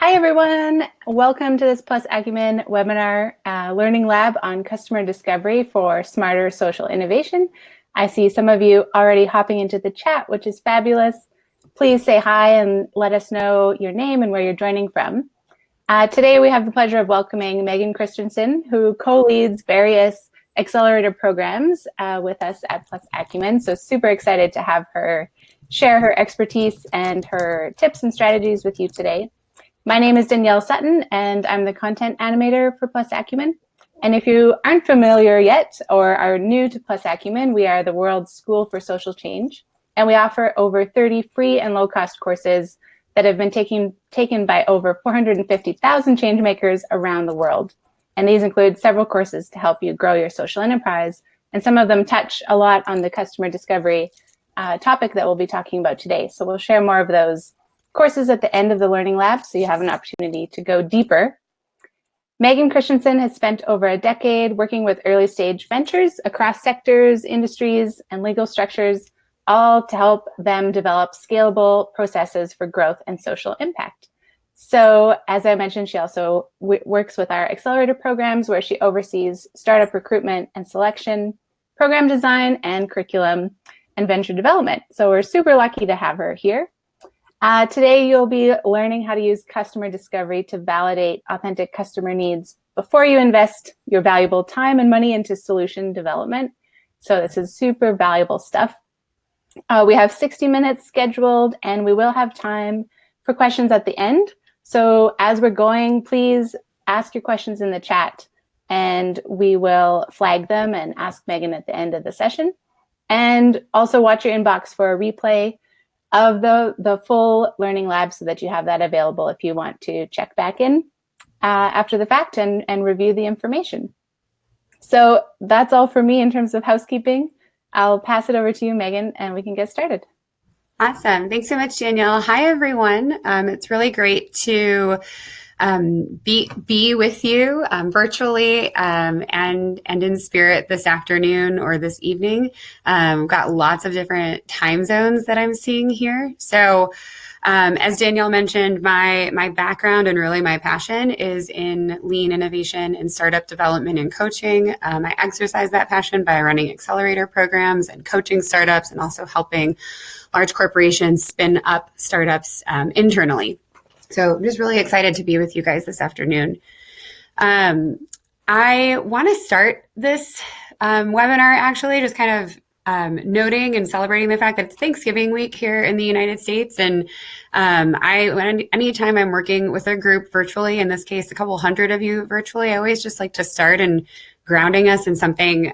Hi, everyone. Welcome to this Plus Acumen webinar, Learning Lab on Customer Discovery for Smarter Social Innovation. I see some of you already hopping into the chat, which is fabulous. Please say hi and let us know your name and where you're joining from. Today, we have the pleasure of welcoming Megan Christensen, who co-leads various accelerator programs with us at Plus Acumen. So super excited to have her share her expertise and her tips and strategies with you today. My name is Danielle Sutton, and I'm the content animator for Plus Acumen. And if you aren't familiar yet or are new to Plus Acumen, we are the world's school for social change. And we offer over 30 free and low-cost courses that have been taken by over 450,000 changemakers around the world. And these include several courses to help you grow your social enterprise. And some of them touch a lot on the customer discovery topic that we'll be talking about today. So we'll share more of those courses at the end of the Learning Lab, so you have an opportunity to go deeper. Megan Christensen has spent over a decade working with early stage ventures across sectors, industries, and legal structures, all to help them develop scalable processes for growth and social impact. So as I mentioned, she also works with our accelerator programs where she oversees startup recruitment and selection, program design and curriculum, and venture development. So we're super lucky to have her here. Today, you'll be learning how to use customer discovery to validate authentic customer needs before you invest your valuable time and money into solution development. So this is super valuable stuff. We have 60 minutes scheduled, and we will have time for questions at the end. So as we're going, please ask your questions in the chat, and we will flag them and ask Megan at the end of the session. And also watch your inbox for a replay of the full Learning Lab so that you have that available if you want to check back in after the fact and review the information. So that's all for me in terms of housekeeping. I'll pass it over to you, Megan, and we can get started. Awesome. Thanks so much, Danielle. Hi, everyone. It's really great to be with you virtually and in spirit this afternoon or this evening. We've got lots of different time zones that I'm seeing here. So as Danielle mentioned, my background and really my passion is in lean innovation and startup development and coaching. I exercise that passion by running accelerator programs and coaching startups and also helping large corporations spin up startups internally. So I'm just really excited to be with you guys this afternoon. I want to start this webinar actually just kind of noting and celebrating the fact that it's Thanksgiving week here in the United States. And anytime I'm working with a group virtually, in this case, a couple hundred of you virtually, I always just like to start and grounding us in something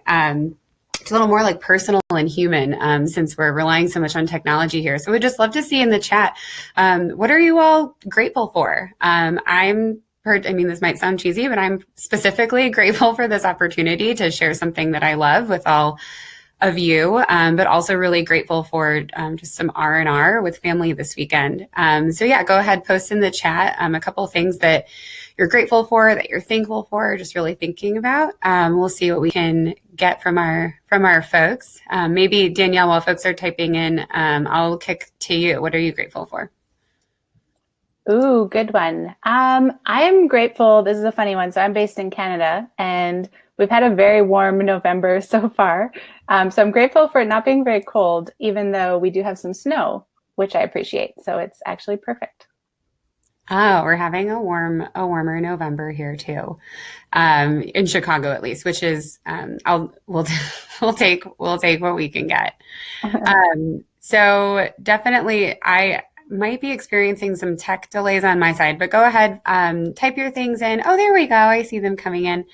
it's a little more like personal and human since we're relying so much on technology here. So we'd just love to see in the chat, what are you all grateful for? This might sound cheesy, but I'm specifically grateful for this opportunity to share something that I love with all of you, but also really grateful for just some R&R with family this weekend. So yeah, go ahead, post in the chat a couple of things that you're grateful for, that you're thankful for, just really thinking about. We'll see what we can get from our folks. Maybe Danielle, while folks are typing in, I'll kick to you. What are you grateful for? Ooh, good one. I'm grateful. This is a funny one. So I'm based in Canada, and we've had a very warm November so far. So I'm grateful for it not being very cold, even though we do have some snow, which I appreciate. So it's actually perfect. Oh, we're having a warmer November here too, in Chicago at least, which is we'll take what we can get. So definitely, I might be experiencing some tech delays on my side, but go ahead, type your things in. Oh, there we go. I see them coming in.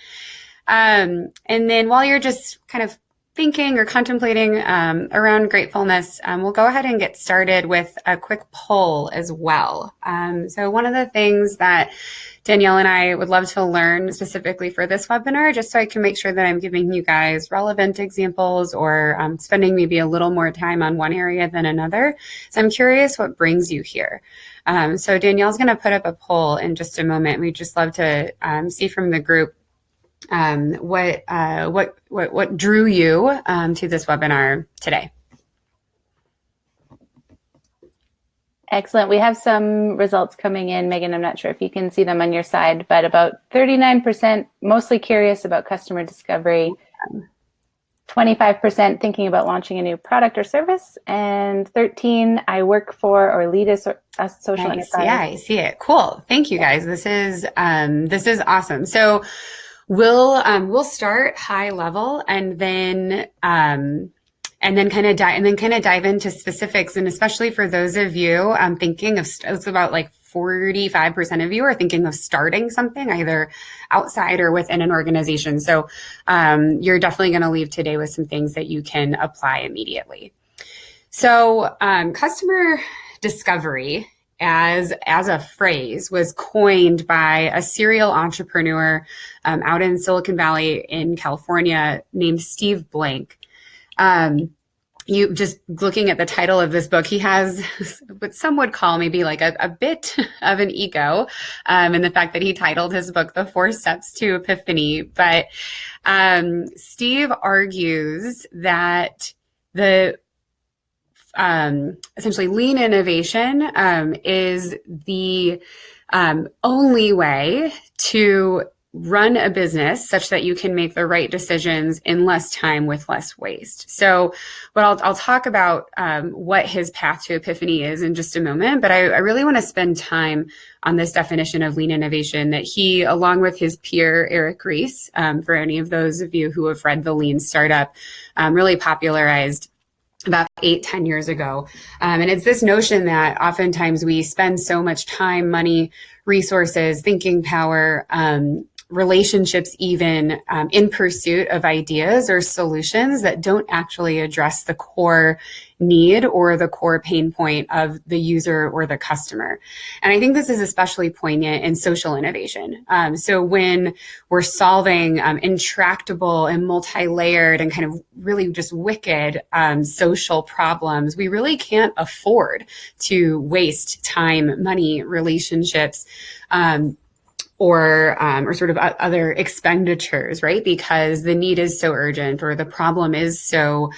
And then while you're just kind of thinking or contemplating around gratefulness, we'll go ahead and get started with a quick poll as well. So one of the things that Danielle and I would love to learn specifically for this webinar, just so I can make sure that I'm giving you guys relevant examples or spending maybe a little more time on one area than another. So I'm curious what brings you here. So Danielle's going to put up a poll in just a moment. We'd just love to see from the group what drew you to this webinar today. Excellent. We have some results coming in. Megan, I'm not sure if you can see them on your side, but about 39% mostly curious about customer discovery, 25% thinking about launching a new product or service, and 13, I work for or lead a social Nice. enterprise. Yeah, I see it. Cool. Thank you guys. This is awesome. So we'll start high level and then kind of dive into specifics. And especially for those of you thinking of, it's about like 45% of you are thinking of starting something either outside or within an organization. So you're definitely going to leave today with some things that you can apply immediately. So customer discovery as a phrase was coined by a serial entrepreneur out in Silicon Valley in California named Steve Blank. You just looking at the title of this book, he has what some would call maybe like a bit of an ego in the fact that he titled his book The 4 Steps to Epiphany. But Steve argues that the essentially lean innovation is the only way to run a business such that you can make the right decisions in less time with less waste. So I'll talk about what his path to epiphany is in just a moment, but I really want to spend time on this definition of lean innovation that he, along with his peer, Eric Ries, for any of those of you who have read The Lean Startup, really popularized about 8-10 years ago. And it's this notion that oftentimes we spend so much time, money, resources, thinking power, relationships even in pursuit of ideas or solutions that don't actually address the core need or the core pain point of the user or the customer. And I think this is especially poignant in social innovation. So when we're solving intractable and multi-layered and kind of really just wicked social problems, we really can't afford to waste time, money, relationships, or sort of other expenditures, right? Because the need is so urgent or the problem is so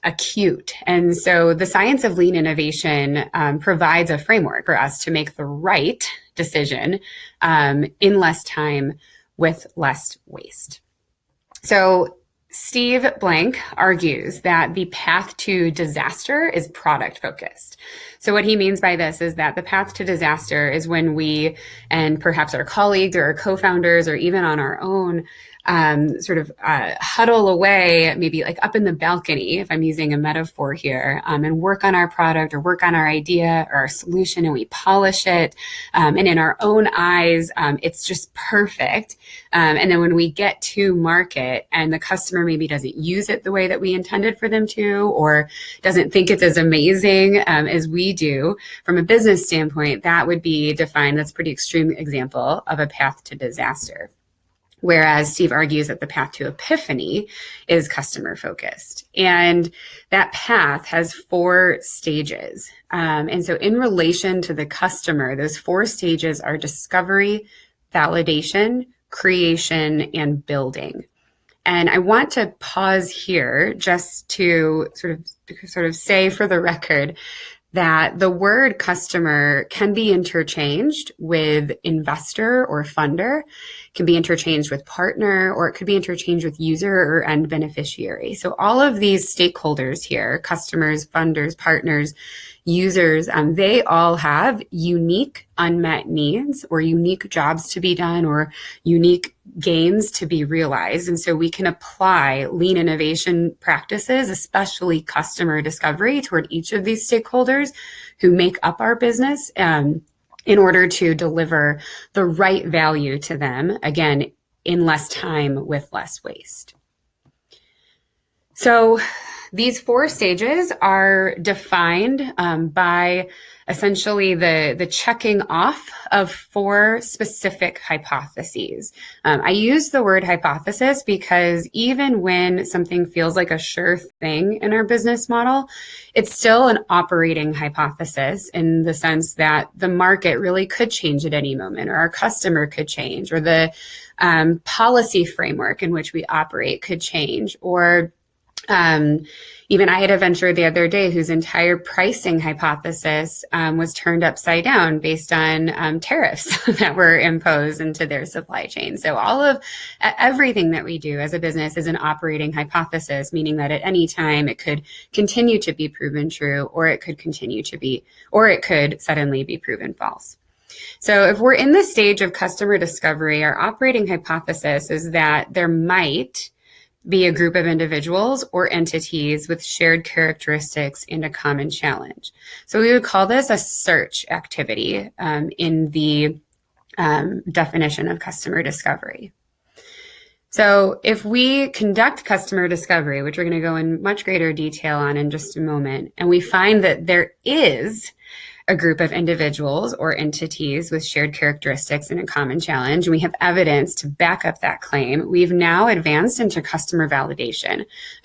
acute. And so the science of lean innovation provides a framework for us to make the right decision in less time with less waste. So Steve Blank argues that the path to disaster is product focused. So what he means by this is that the path to disaster is when we, and perhaps our colleagues or our co-founders or even on our own, huddle away, maybe like up in the balcony, if I'm using a metaphor here, and work on our product or work on our idea or our solution, and we polish it. And in our own eyes, it's just perfect. And then when we get to market and the customer maybe doesn't use it the way that we intended for them to, or doesn't think it's as amazing as we do from a business standpoint, that would be defined, that's a pretty extreme example of a path to disaster. Whereas Steve argues that the path to epiphany is customer focused. And that path has 4 stages. And so in relation to the customer, those 4 stages are discovery, validation, creation, and building. And I want to pause here just to sort of say for the record that the word customer can be interchanged with investor or funder, can be interchanged with partner, or it could be interchanged with user or end beneficiary. So all of these stakeholders here, customers, funders, partners, users, they all have unique unmet needs or unique jobs to be done or unique gains to be realized. And so we can apply lean innovation practices, especially customer discovery, toward each of these stakeholders who make up our business in order to deliver the right value to them, again, in less time with less waste. So these 4 stages are defined by essentially the checking off of 4 specific hypotheses. I use the word hypothesis because even when something feels like a sure thing in our business model, it's still an operating hypothesis in the sense that the market really could change at any moment, or our customer could change, or the policy framework in which we operate could change, or Even I had a venture the other day whose entire pricing hypothesis was turned upside down based on tariffs that were imposed into their supply chain. So everything that we do as a business is an operating hypothesis, meaning that at any time it could continue to be proven true, or it could suddenly be proven false. So if we're in the stage of customer discovery, our operating hypothesis is that there might be a group of individuals or entities with shared characteristics and a common challenge. So we would call this a search activity in the definition of customer discovery. So if we conduct customer discovery, which we're going to go in much greater detail on in just a moment, and we find that there is a group of individuals or entities with shared characteristics and a common challenge, and we have evidence to back up that claim, we've now advanced into customer validation,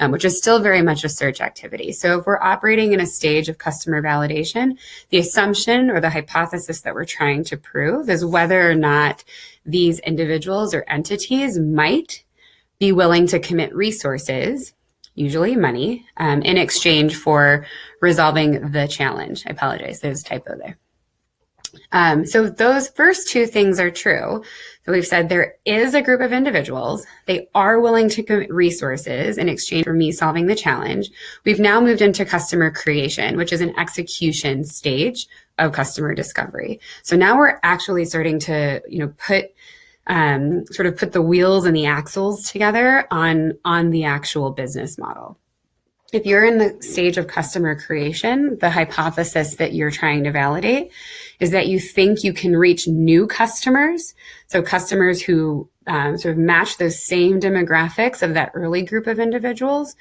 which is still very much a search activity. So if we're operating in a stage of customer validation, the assumption or the hypothesis that we're trying to prove is whether or not these individuals or entities might be willing to commit resources, usually money, in exchange for resolving the challenge. I apologize, there's a typo there. So those first two things are true. So we've said there is a group of individuals. They are willing to commit resources in exchange for me solving the challenge. We've now moved into customer creation, which is an execution stage of customer discovery. So now we're actually starting to, put the wheels and the axles together on the actual business model. If you're in the stage of customer creation, the hypothesis that you're trying to validate is that you think you can reach new customers. So customers who match those same demographics of that early group of individuals,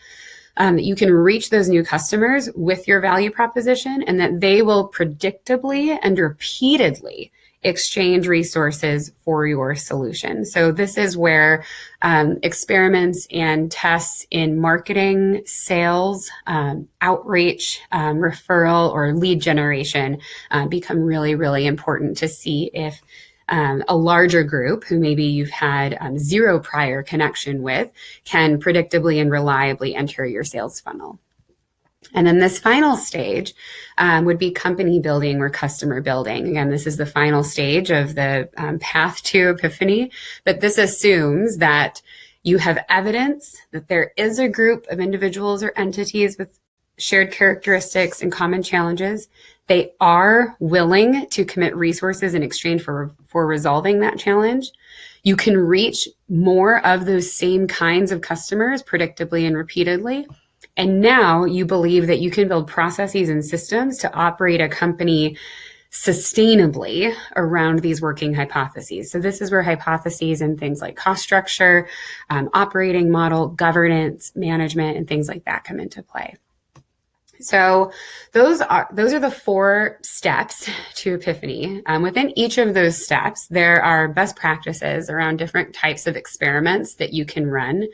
that you can reach those new customers with your value proposition, and that they will predictably and repeatedly exchange resources for your solution. So this is where experiments and tests in marketing, sales, outreach, referral, or lead generation become really, really important to see if a larger group who maybe you've had zero prior connection with can predictably and reliably enter your sales funnel. And then this final stage would be company building or customer building. Again, this is the final stage of the path to epiphany, but this assumes that you have evidence that there is a group of individuals or entities with shared characteristics and common challenges. They are willing to commit resources in exchange for resolving that challenge. You can reach more of those same kinds of customers predictably and repeatedly. And now you believe that you can build processes and systems to operate a company sustainably around these working hypotheses. So this is where hypotheses and things like cost structure, operating model, governance, management, and things like that come into play. So those are the 4 steps to epiphany. Within each of those steps, there are best practices around different types of experiments that you can run.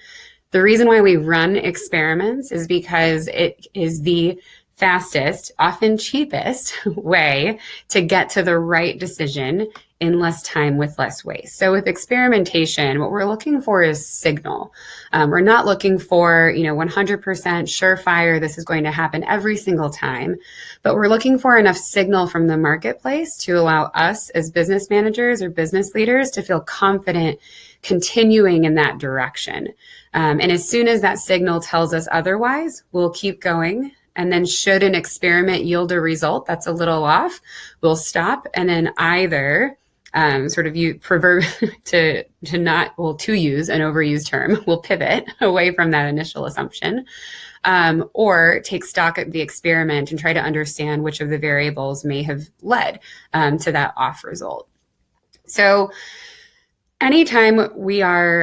The reason why we run experiments is because it is the fastest, often cheapest way to get to the right decision in less time with less waste. So with experimentation, what we're looking for is signal. We're not looking for, 100% surefire, this is going to happen every single time, but we're looking for enough signal from the marketplace to allow us as business managers or business leaders to feel confident continuing in that direction. And as soon as that signal tells us otherwise, we'll keep going. And then should an experiment yield a result that's a little off, we'll stop and then either to use an overused term, we'll pivot away from that initial assumption, or take stock of the experiment and try to understand which of the variables may have led to that off result. So anytime we are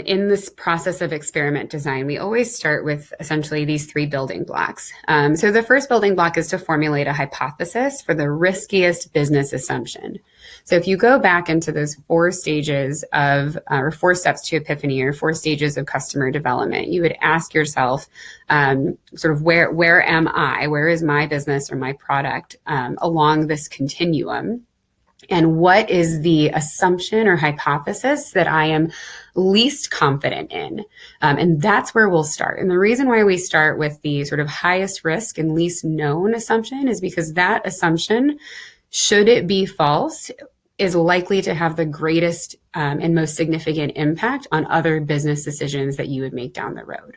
in this process of experiment design, we always start with essentially these 3 building blocks. So the first building block is to formulate a hypothesis for the riskiest business assumption. So if you go back into those 4 stages of, or 4 steps to epiphany, or 4 stages of customer development, you would ask yourself, where am I? Where is my business or my product along this continuum? and what is the assumption or hypothesis that I am least confident in. And that's where we'll start. And the reason why we start with the sort of highest risk and least known assumption is because that assumption, should it be false, is likely to have the greatest and most significant impact on other business decisions that you would make down the road.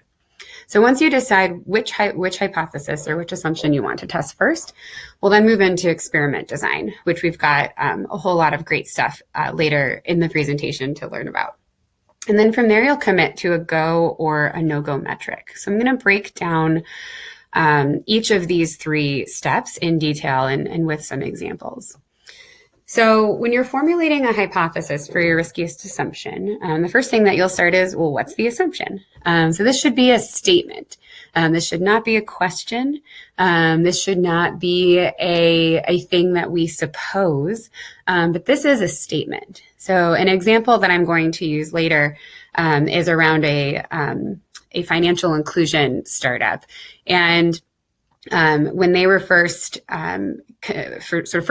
So once you decide which hypothesis or which assumption you want to test first, we'll then move into experiment design, which we've got a whole lot of great stuff later in the presentation to learn about. And then from there, you'll commit to a go or a no-go metric. So I'm going to break down each of these 3 steps in detail and with some examples. So when you're formulating a hypothesis for your riskiest assumption, the first thing that you'll start is, well, what's the assumption? So this should be a statement. This should not be a question. This should not be a thing that we suppose, but this is a statement. So an example that I'm going to use later is around a financial inclusion startup. And when they were first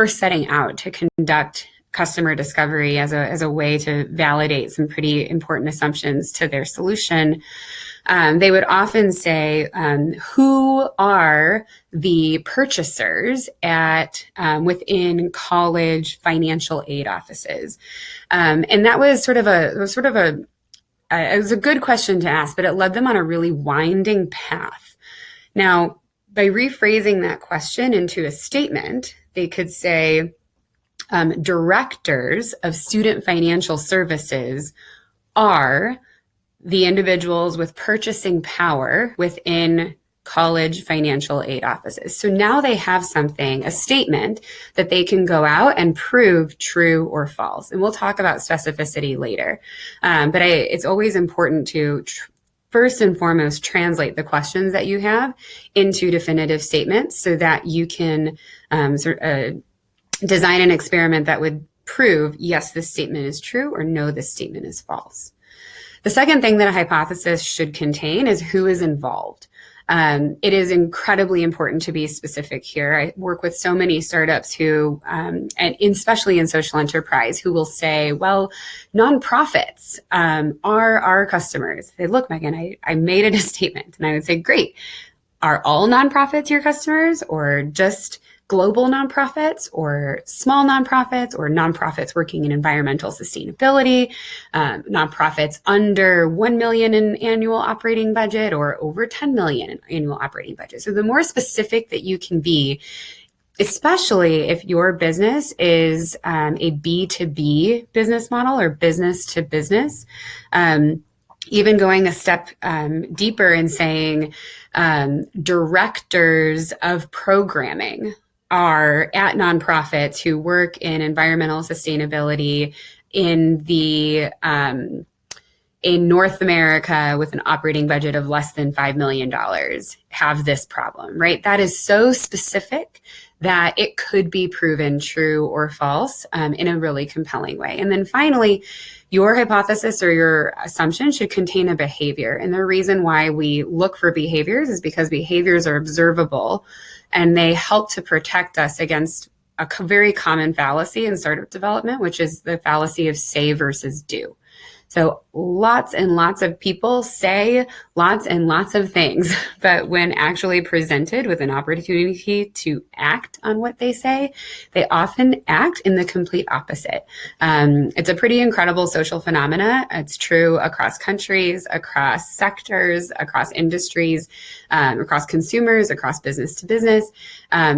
setting out to conduct customer discovery as a way to validate some pretty important assumptions to their solution, they would often say, who are the purchasers at within college financial aid offices? And that was it was a good question to ask, but it led them on a really winding path. Now, by rephrasing that question into a statement, they could say, directors of student financial services are the individuals with purchasing power within college financial aid offices. So now they have something, a statement that they can go out and prove true or false. And we'll talk about specificity later. But it's always important to first and foremost, translate the questions that you have into definitive statements so that you can design an experiment that would prove, yes, this statement is true, or no, this statement is false. The second thing that a hypothesis should contain is who is involved. It is incredibly important to be specific here. I work with so many startups who, and especially in social enterprise, who will say, well, nonprofits are our customers. They look, Megan, I made it a statement. And I would say, great. Are all nonprofits your customers, or just global nonprofits, or small nonprofits, or nonprofits working in environmental sustainability, nonprofits under 1 million in annual operating budget or over 10 million in annual operating budget? So the more specific that you can be, especially if your business is a B2B business model or business to business, even going a step deeper and saying directors of programming are at nonprofits who work in environmental sustainability in North America with an operating budget of less than $5 million have this problem, right? That is so specific that it could be proven true or false in a really compelling way. And then finally, your hypothesis or your assumption should contain a behavior. And the reason why we look for behaviors is because behaviors are observable and they help to protect us against a very common fallacy in startup development, which is the fallacy of say versus do. So lots and lots of people say lots and lots of things, but when actually presented with an opportunity to act on what they say, they often act in the complete opposite. It's a pretty incredible social phenomena. It's true across countries, across sectors, across industries, across consumers, across business to business.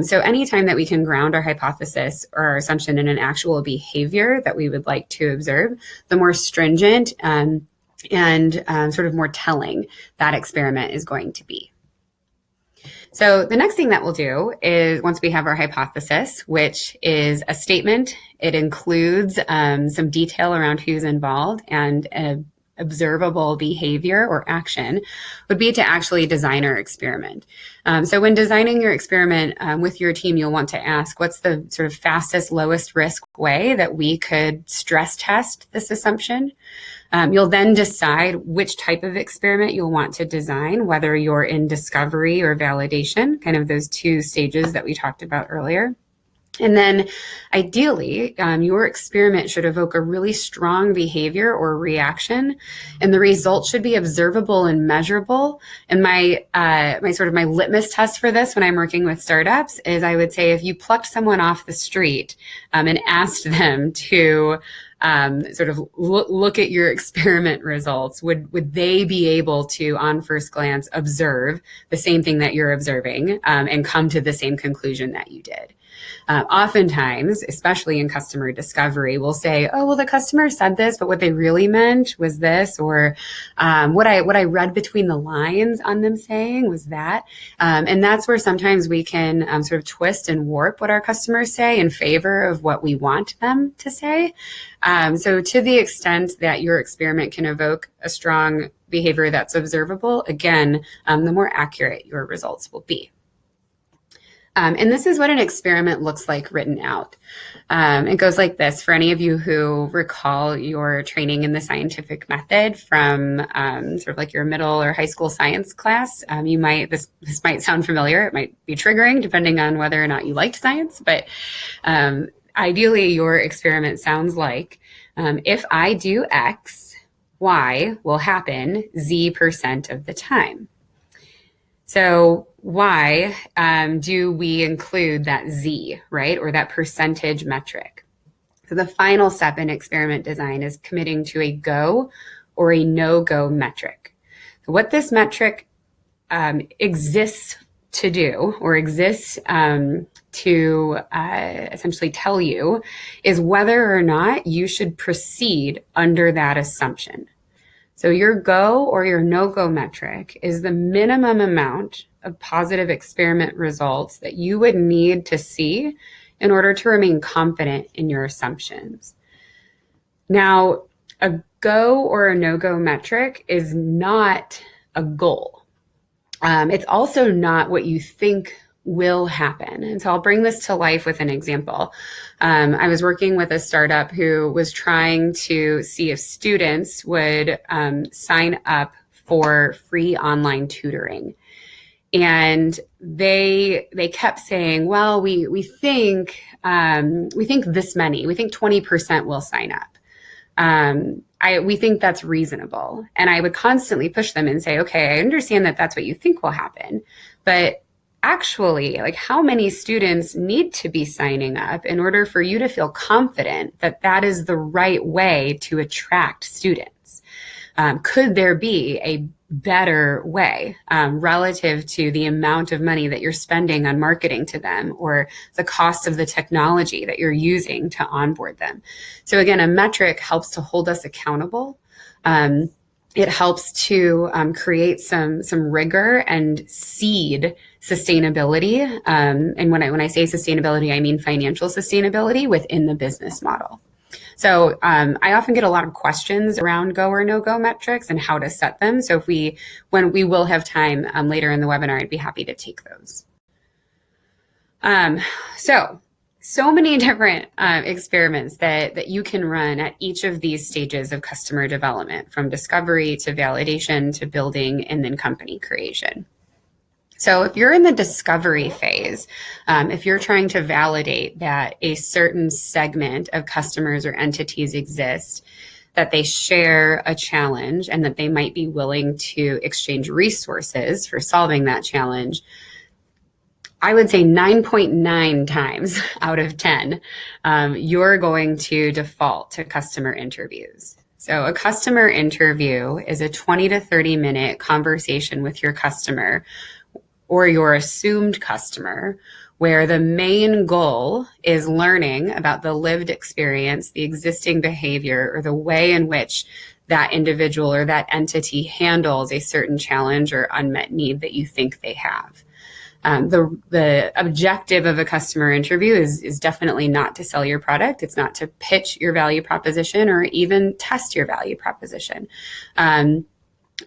So anytime that we can ground our hypothesis or our assumption in an actual behavior that we would like to observe, the more stringent and sort of more telling that experiment is going to be. So the next thing that we'll do is, once we have our hypothesis, which is a statement, it includes some detail around who's involved and an observable behavior or action, would be to actually design our experiment. So when designing your experiment with your team, you'll want to ask, what's the sort of fastest, lowest risk way that we could stress test this assumption? You'll then decide which type of experiment you'll want to design, whether you're in discovery or validation, kind of those two stages that we talked about earlier. And then ideally, your experiment should evoke a really strong behavior or reaction, and the results should be observable and measurable. And my litmus test for this when I'm working with startups is, I would say, if you plucked someone off the street and asked them to look at your experiment results, would they be able to, on first glance, observe the same thing that you're observing and come to the same conclusion that you did? Oftentimes, especially in customer discovery, we'll say, "Oh, well, the customer said this, but what they really meant was this," or what I read between the lines on them saying was that. And that's where sometimes we can sort of twist and warp what our customers say in favor of what we want them to say. So to the extent that your experiment can evoke a strong behavior that's observable, again, the more accurate your results will be. And this is what an experiment looks like written out. It goes like this. For any of you who recall your training in the scientific method from sort of like your middle or high school science class, this might sound familiar. It might be triggering depending on whether or not you liked science, but ideally your experiment sounds like, if I do X, Y will happen Z% of the time. So why do we include that Z, right? Or that percentage metric? So the final step in experiment design is committing to a go or a no-go metric. So what this metric exists to do, or exists to essentially tell you, is whether or not you should proceed under that assumption. So your go or your no-go metric is the minimum amount of positive experiment results that you would need to see in order to remain confident in your assumptions. Now, a go or a no-go metric is not a goal. It's also not what you think will happen. And so I'll bring this to life with an example. I was working with a startup who was trying to see if students would sign up for free online tutoring. And they kept saying, well, we think this many, we think 20% will sign up. We think that's reasonable. And I would constantly push them and say, okay, I understand that that's what you think will happen, but actually, like, how many students need to be signing up in order for you to feel confident that that is the right way to attract students? Could there be a better way relative to the amount of money that you're spending on marketing to them, or the cost of the technology that you're using to onboard them? So again, a metric helps to hold us accountable. It helps to create some rigor and seed sustainability. And when I say sustainability, I mean financial sustainability within the business model. So I often get a lot of questions around go or no-go metrics and how to set them. So when we will have time later in the webinar, I'd be happy to take those. So many different experiments that you can run at each of these stages of customer development, from discovery to validation to building and then company creation. So if you're in the discovery phase, if you're trying to validate that a certain segment of customers or entities exist, that they share a challenge and that they might be willing to exchange resources for solving that challenge, I would say 9.9 times out of 10, you're going to default to customer interviews. So a customer interview is a 20 to 30 minute conversation with your customer or your assumed customer, where the main goal is learning about the lived experience, the existing behavior, or the way in which that individual or that entity handles a certain challenge or unmet need that you think they have. The objective of a customer interview is definitely not to sell your product. It's not to pitch your value proposition or even test your value proposition.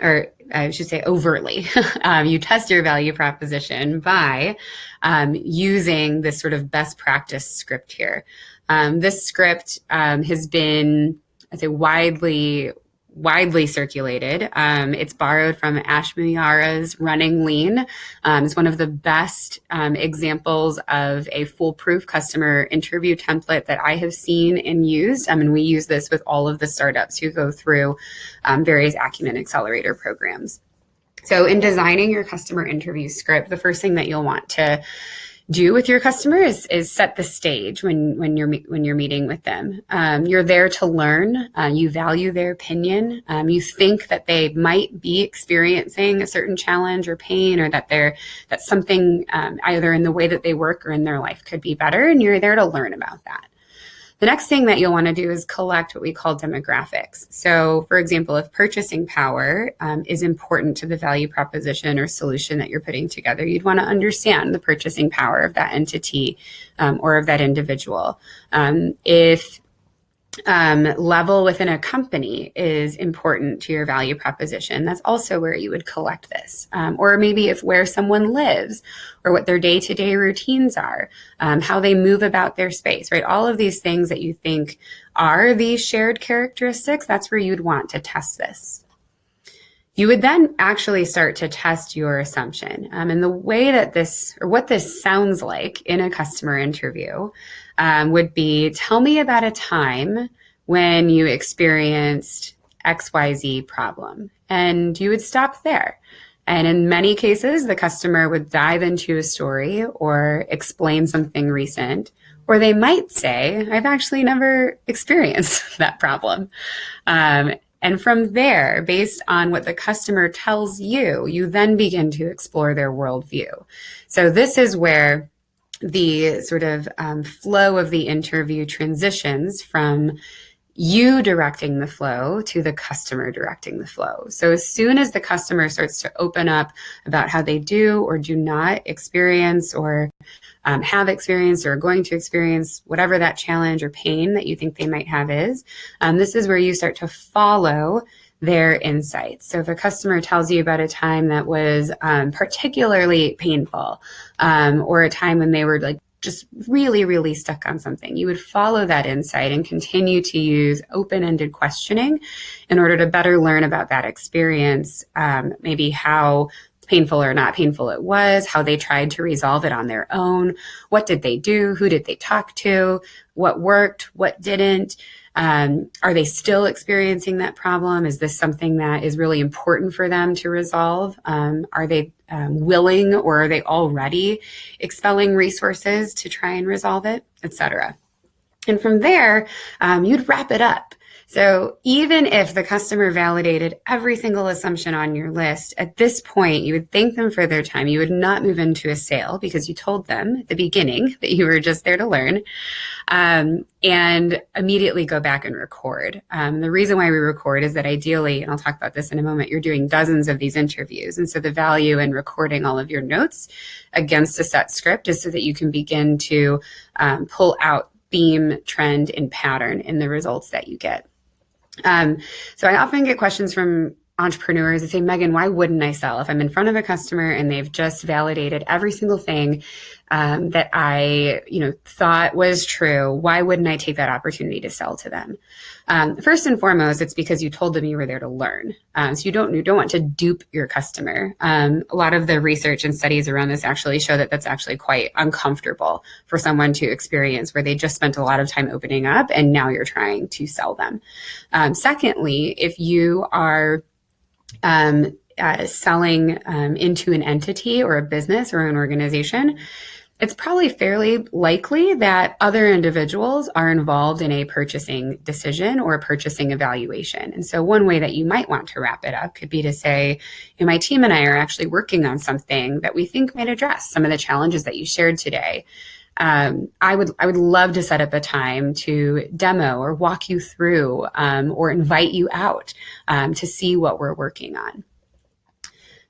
Or I should say overtly. You test your value proposition by using this sort of best practice script here. This script has been, I'd say, widely widely circulated. It's borrowed from Ash Muyara's Running Lean. It's one of the best examples of a foolproof customer interview template that I have seen and used. And we use this with all of the startups who go through various Acumen Accelerator programs. So in designing your customer interview script, the first thing that you'll want to do with your customer is set the stage when you're meeting with them. You're there to learn. You value their opinion. You think that they might be experiencing a certain challenge or pain, or that something either in the way that they work or in their life could be better, and you're there to learn about that. The next thing that you'll want to do is collect what we call demographics. So, for example, if purchasing power is important to the value proposition or solution that you're putting together, you'd want to understand the purchasing power of that entity or of that individual. If level within a company is important to your value proposition, that's also where you would collect this. Or maybe if where someone lives, or what their day-to-day routines are, how they move about their space, right? All of these things that you think are these shared characteristics, that's where you'd want to test this. You would then actually start to test your assumption. And the way that what this sounds like in a customer interview would be, tell me about a time when you experienced XYZ problem. And you would stop there. And in many cases, the customer would dive into a story or explain something recent, or they might say, I've actually never experienced that problem. And from there, based on what the customer tells you, you then begin to explore their worldview. So this is where the sort of flow of the interview transitions from you directing the flow to the customer directing the flow. So as soon as the customer starts to open up about how they do or do not experience or have experienced or are going to experience whatever that challenge or pain that you think they might have is, this is where you start to follow their insights. So if a customer tells you about a time that was particularly painful, or a time when they were like just really, really stuck on something, you would follow that insight and continue to use open-ended questioning in order to better learn about that experience, maybe how painful or not painful it was, how they tried to resolve it on their own, what did they do, who did they talk to, what worked, what didn't, are they still experiencing that problem? Is this something that is really important for them to resolve? Are they willing, or are they already expelling resources to try and resolve it, etc.? And from there, you'd wrap it up. So even if the customer validated every single assumption on your list, at this point, you would thank them for their time. You would not move into a sale because you told them at the beginning that you were just there to learn, and immediately go back and record. The reason why we record is that ideally, and I'll talk about this in a moment, you're doing dozens of these interviews. And so the value in recording all of your notes against a set script is so that you can begin to pull out theme, trend, and pattern in the results that you get. So I often get questions from entrepreneurs that say, Megan, why wouldn't I sell? If I'm in front of a customer and they've just validated every single thing that I thought was true, why wouldn't I take that opportunity to sell to them? First and foremost, it's because you told them you were there to learn. So you don't want to dupe your customer. A lot of the research and studies around this actually show that that's actually quite uncomfortable for someone to experience, where they just spent a lot of time opening up and now you're trying to sell them. Secondly, if you are selling into an entity or a business or an organization, it's probably fairly likely that other individuals are involved in a purchasing decision or a purchasing evaluation. And so one way that you might want to wrap it up could be to say, my team and I are actually working on something that we think might address some of the challenges that you shared today. I would love to set up a time to demo or walk you through, or invite you out to see what we're working on.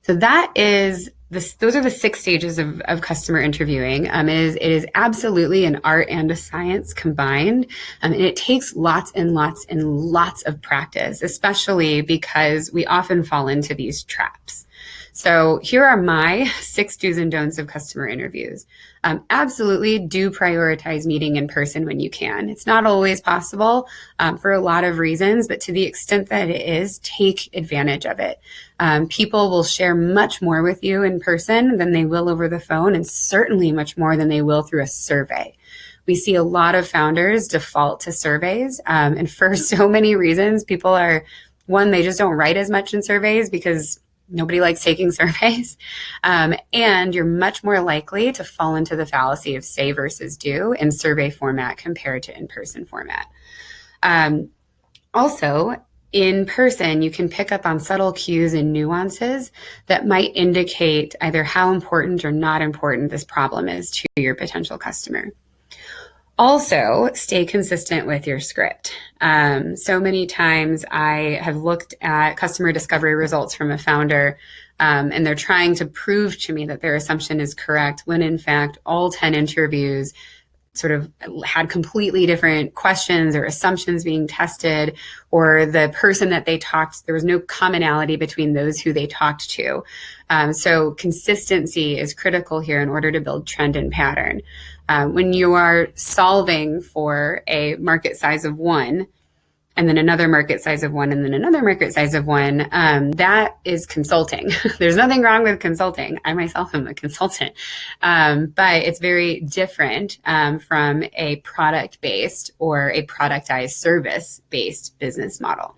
So that is those are the 6 stages of customer interviewing. It is absolutely an art and a science combined. And it takes lots and lots and lots of practice, especially because we often fall into these traps. So here are my 6 do's and don'ts of customer interviews. Absolutely do prioritize meeting in person when you can. It's not always possible for a lot of reasons, but to the extent that it is, take advantage of it. People will share much more with you in person than they will over the phone, and certainly much more than they will through a survey. We see a lot of founders default to surveys, and for so many reasons. People are, one, they just don't write as much in surveys because nobody likes taking surveys. And you're much more likely to fall into the fallacy of say versus do in survey format compared to in-person format. Also, in person, you can pick up on subtle cues and nuances that might indicate either how important or not important this problem is to your potential customer. Also, stay consistent with your script. So many times I have looked at customer discovery results from a founder, and they're trying to prove to me that their assumption is correct when in fact all 10 interviews sort of had completely different questions or assumptions being tested, or the person that they talked, there was no commonality between those who they talked to. So consistency is critical here in order to build trend and pattern. When you are solving for a market size of 1, and then another market size of 1, and then another market size of 1, that is consulting. There's nothing wrong with consulting. I myself am a consultant, but it's very different from a product-based or a productized service-based business model.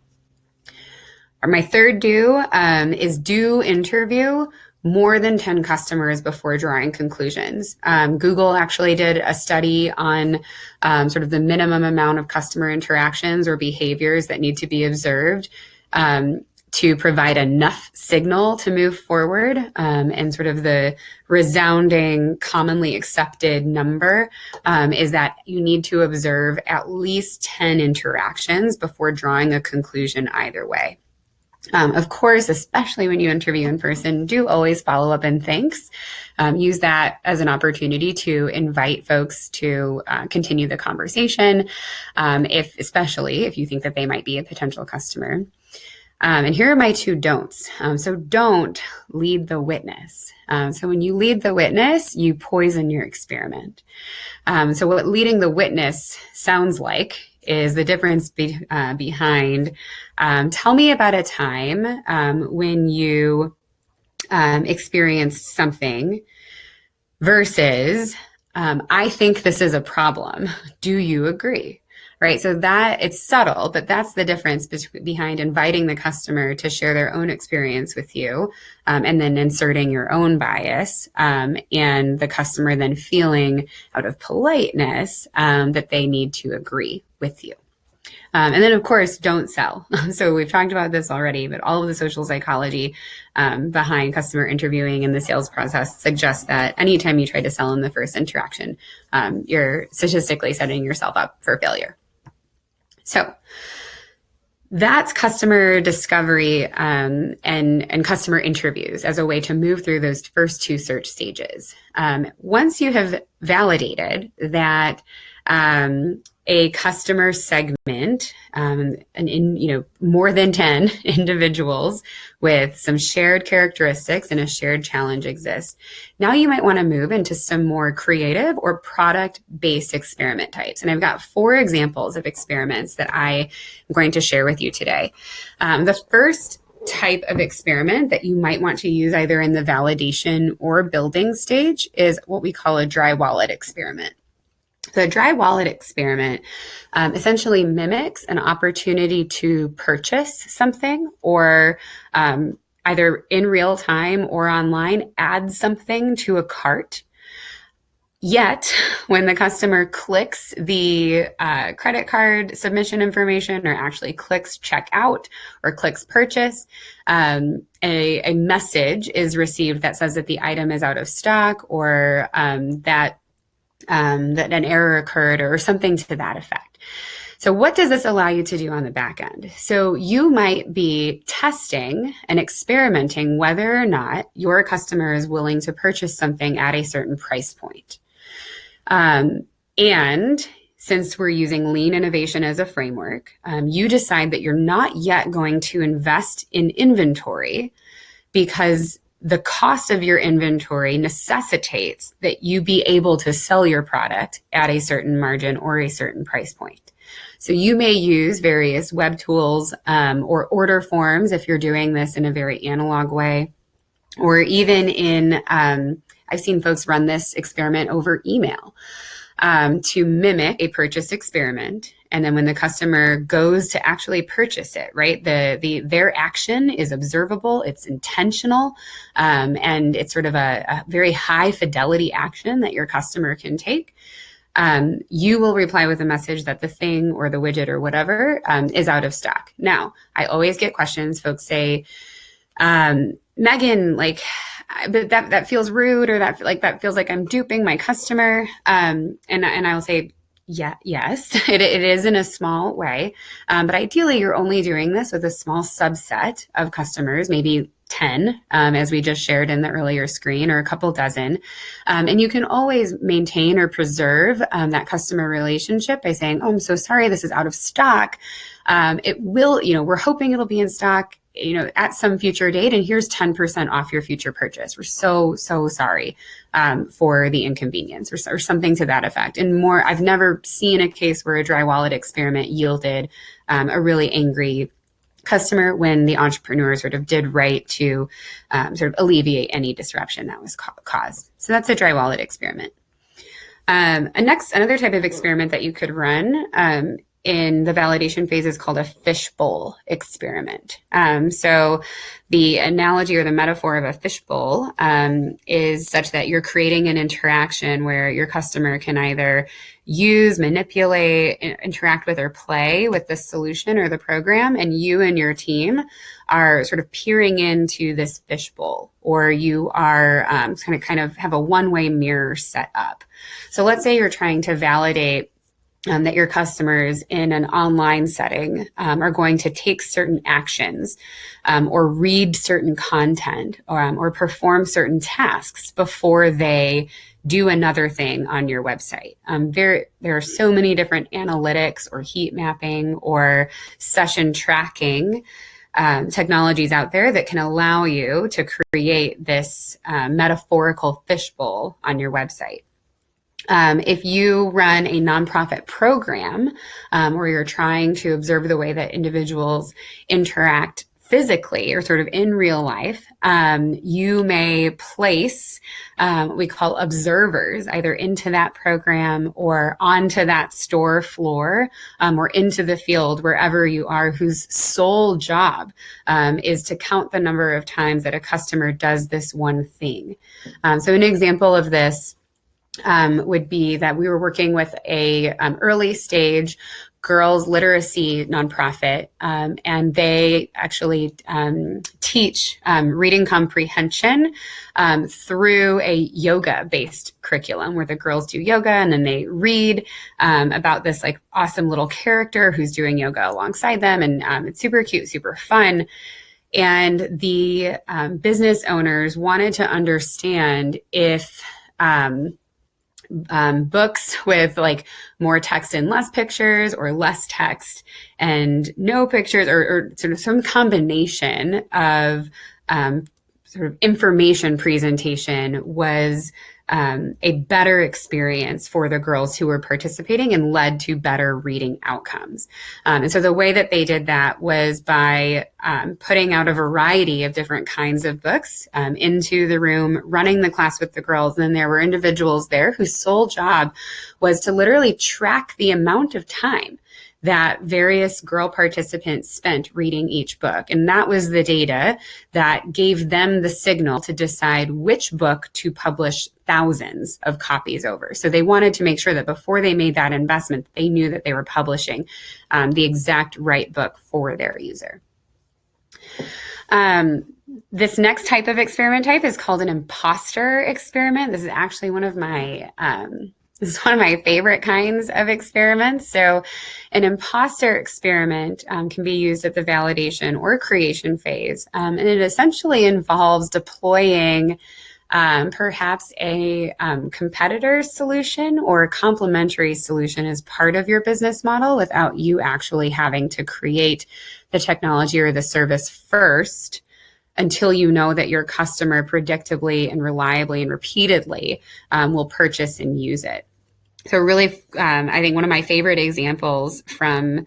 My third do is do interview more than 10 customers before drawing conclusions. Google actually did a study on sort of the minimum amount of customer interactions or behaviors that need to be observed to provide enough signal to move forward. And sort of the resounding, commonly accepted number is that you need to observe at least 10 interactions before drawing a conclusion either way. Of course, especially when you interview in person, do always follow up and thanks. Use that as an opportunity to invite folks to continue the conversation, especially if you think that they might be a potential customer. And here are my 2 don'ts. So don't lead the witness. So when you lead the witness, you poison your experiment. So what leading the witness sounds like is the difference behind tell me about a time when you experienced something versus I think this is a problem. Do you agree? Right. So that it's subtle, but that's the difference behind inviting the customer to share their own experience with you, and then inserting your own bias, and the customer then feeling out of politeness that they need to agree with you. And then, of course, don't sell. So we've talked about this already, but all of the social psychology behind customer interviewing and the sales process suggests that anytime you try to sell in the first interaction, you're statistically setting yourself up for failure. So that's customer discovery and customer interviews as a way to move through those first 2 search stages. Once you have validated that a customer segment, more than 10 individuals with some shared characteristics and a shared challenge exist. Now you might want to move into some more creative or product-based experiment types. And I've got 4 examples of experiments that I am going to share with you today. The first type of experiment that you might want to use either in the validation or building stage is what we call a dry wallet experiment. The dry wallet experiment essentially mimics an opportunity to purchase something or either in real time or online, add something to a cart. Yet, when the customer clicks the credit card submission information or actually clicks checkout or clicks purchase, a message is received that says that the item is out of stock or that an error occurred or something to that effect. So what does this allow you to do on the back end? So you might be testing and experimenting whether or not your customer is willing to purchase something at a certain price point. And since we're using lean innovation as a framework, you decide that you're not yet going to invest in inventory because the cost of your inventory necessitates that you be able to sell your product at a certain margin or a certain price point. So you may use various web tools or order forms if you're doing this in a very analog way, or even in, I've seen folks run this experiment over email to mimic a purchase experiment. And then when the customer goes to actually purchase it, right, their action is observable, it's intentional, and it's sort of a very high fidelity action that your customer can take. You will reply with a message that the thing or the widget or whatever is out of stock. Now, I always get questions. Folks say, Megan, like, but that feels rude, or that feels like I'm duping my customer. And I will say, yeah, yes, it is in a small way. But ideally, you're only doing this with a small subset of customers, maybe 10, as we just shared in the earlier screen, or a couple dozen. And you can always maintain or preserve that customer relationship by saying, oh, I'm so sorry, this is out of stock. It will, we're hoping it'll be in stock, at some future date, and here's 10% off your future purchase. We're so sorry for the inconvenience, or something to that effect. And more, I've never seen a case where a dry wallet experiment yielded a really angry customer when the entrepreneur sort of did right to sort of alleviate any disruption that was caused. So that's a dry wallet experiment. Another type of experiment that you could run in the validation phase is called a fishbowl experiment. So the analogy or the metaphor of a fishbowl is such that you're creating an interaction where your customer can either use, manipulate, interact with, or play with the solution or the program, and you and your team are sort of peering into this fishbowl, or you are kind of have a one-way mirror set up. So let's say you're trying to validate that your customers in an online setting are going to take certain actions or read certain content or perform certain tasks before they do another thing on your website. There are so many different analytics or heat mapping or session tracking technologies out there that can allow you to create this metaphorical fishbowl on your website. If you run a nonprofit program where you're trying to observe the way that individuals interact physically or sort of in real life, you may place what we call observers either into that program or onto that store floor or into the field, wherever you are, whose sole job is to count the number of times that a customer does this one thing. So an example of this would be that we were working with a early stage girls literacy nonprofit, and they actually teach reading comprehension through a yoga-based curriculum where the girls do yoga and then they read about this like awesome little character who's doing yoga alongside them, and it's super cute, super fun. And the business owners wanted to understand if books with like more text and less pictures, or less text and no pictures, or sort of some combination of sort of information presentation was a better experience for the girls who were participating and led to better reading outcomes. And so the way that they did that was by putting out a variety of different kinds of books into the room, running the class with the girls. And then there were individuals there whose sole job was to literally track the amount of time that various girl participants spent reading each book. And that was the data that gave them the signal to decide which book to publish thousands of copies over. So they wanted to make sure that before they made that investment, they knew that they were publishing the exact right book for their user. This next type of experiment type is called an imposter experiment. This is actually one of my favorite kinds of experiments. So an imposter experiment can be used at the validation or creation phase. And it essentially involves deploying perhaps a competitor's solution or a complementary solution as part of your business model without you actually having to create the technology or the service first. until you know that your customer predictably and reliably and repeatedly will purchase and use it. So really, I think one of my favorite examples from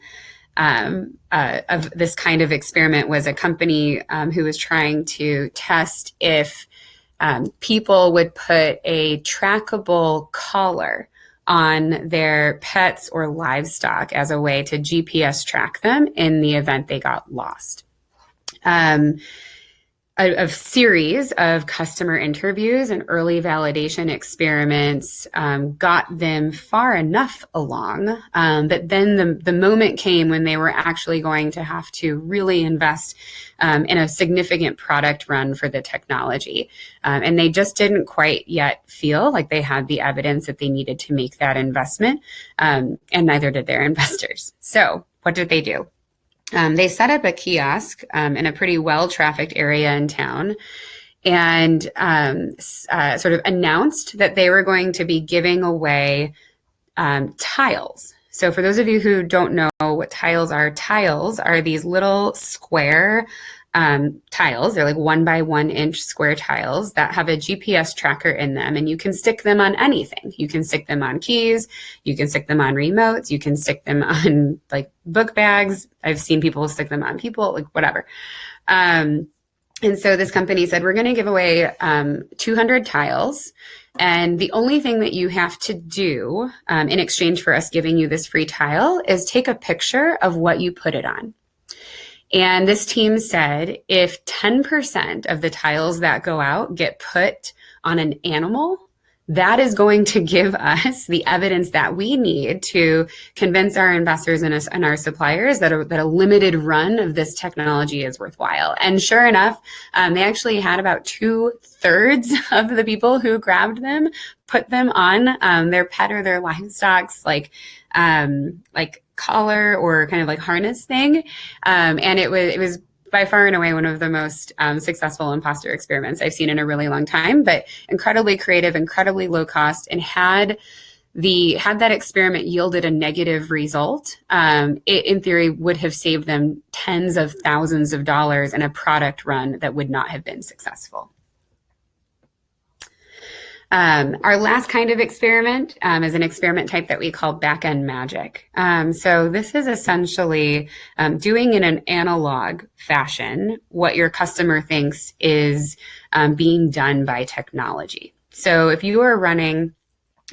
of this kind of experiment was a company who was trying to test if people would put a trackable collar on their pets or livestock as a way to GPS track them in the event they got lost. A series of customer interviews and early validation experiments got them far enough along, but then the moment came when they were actually going to have to really invest in a significant product run for the technology. And they just didn't quite yet feel like they had the evidence that they needed to make that investment, and neither did their investors. So what did they do? They set up a kiosk in a pretty well-trafficked area in town and sort of announced that they were going to be giving away tiles. So for those of you who don't know what tiles are these little square tiles. They're like 1 by 1 inch square tiles that have a GPS tracker in them, and you can stick them on anything. You can stick them on keys, you can stick them on remotes, you can stick them on like book bags. I've seen people stick them on people, like whatever. And so this company said, we're going to give away 200 tiles. And the only thing that you have to do in exchange for us giving you this free tile is take a picture of what you put it on. And this team said if 10% of the tiles that go out get put on an animal, that is going to give us the evidence that we need to convince our investors and our suppliers that a limited run of this technology is worthwhile. And sure enough, they actually had about 2/3 of the people who grabbed them put them on their pet or their livestock's like collar or kind of like harness thing. And it was by far and away one of the most successful imposter experiments I've seen in a really long time, but incredibly creative, incredibly low cost, and had that experiment yielded a negative result, it in theory would have saved them tens of thousands of dollars in a product run that would not have been successful. Our last kind of experiment is an experiment type that we call back-end magic. So this is essentially doing in an analog fashion what your customer thinks is being done by technology. So if you are running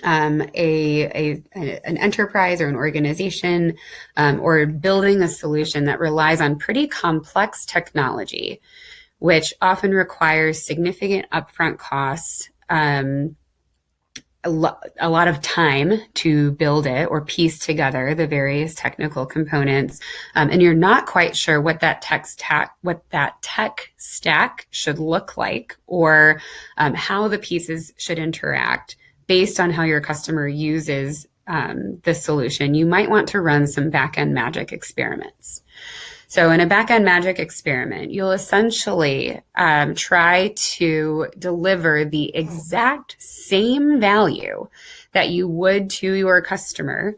an enterprise or an organization or building a solution that relies on pretty complex technology, which often requires significant upfront costs, a lot of time to build it or piece together the various technical components, and you're not quite sure what that tech stack should look like, or how the pieces should interact based on how your customer uses the solution, you might want to run some back-end magic experiments. So in a back-end magic experiment, you'll essentially try to deliver the exact same value that you would to your customer